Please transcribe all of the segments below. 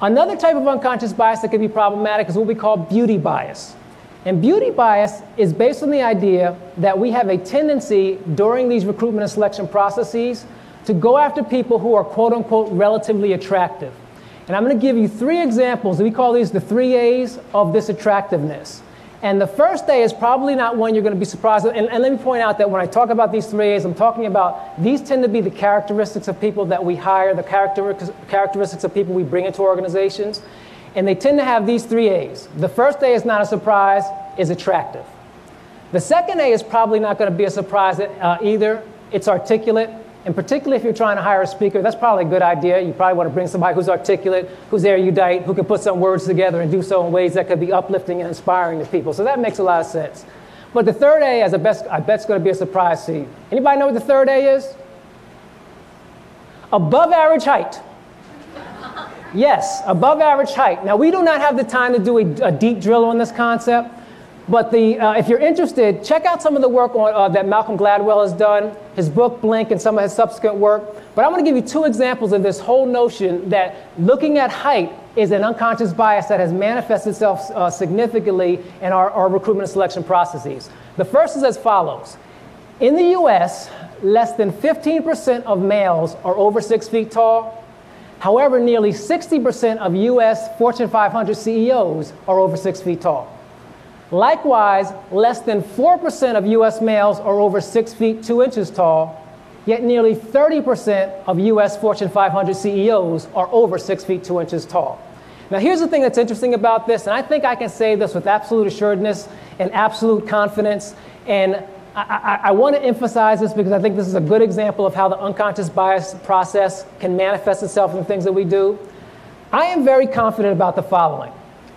Another type of unconscious bias that can be problematic is what we call beauty bias. And beauty bias is based on the idea that we have a tendency during these recruitment and selection processes to go after people who are quote unquote relatively attractive. And I'm going to give you 3 examples. We call these the 3 A's of this attractiveness. And the first A is probably not one you're going to be surprised with. And let me point out that when I talk about these 3 A's, I'm talking about these tend to be the characteristics of people that we hire, the characteristics of people we bring into organizations. And they tend to have these 3 A's. The first A is not a surprise, is attractive. The second A is probably not going to be a surprise either. It's articulate. And particularly if you're trying to hire a speaker, that's probably a good idea. You probably want to bring somebody who's articulate, who's erudite, who can put some words together and do so in ways that could be uplifting and inspiring to people. So that makes a lot of sense. But the third A, I bet is going to be a surprise to you. Anybody know what the third A is? Above average height. Yes, above average height. Now, we do not have the time to do a deep drill on this concept. But if you're interested, check out some of the work that Malcolm Gladwell has done, his book, Blink, and some of his subsequent work. But I'm going to give you 2 examples of this whole notion that looking at height is an unconscious bias that has manifested itself significantly in our recruitment and selection processes. The first is as follows. In the US, less than 15% of males are over 6 feet tall. However, nearly 60% of US Fortune 500 CEOs are over 6 feet tall. Likewise, less than 4% of US males are over 6 feet 2 inches tall, yet nearly 30% of US Fortune 500 CEOs are over 6 feet 2 inches tall. Now here's the thing that's interesting about this, and I think I can say this with absolute assuredness and absolute confidence, and I want to emphasize this because I think this is a good example of how the unconscious bias process can manifest itself in the things that we do. I am very confident about the following.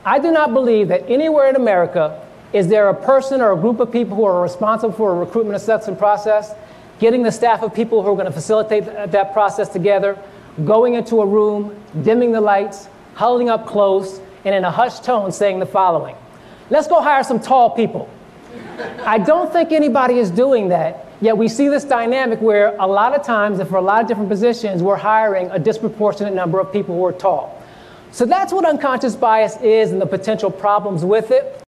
I do not believe that anywhere in America is there a person or a group of people who are responsible for a recruitment and selection process, getting the staff of people who are going to facilitate that process together, going into a room, dimming the lights, huddling up close, and in a hushed tone saying the following. Let's go hire some tall people. I don't think anybody is doing that, yet we see this dynamic where a lot of times and for a lot of different positions, we're hiring a disproportionate number of people who are tall. So that's what unconscious bias is and the potential problems with it.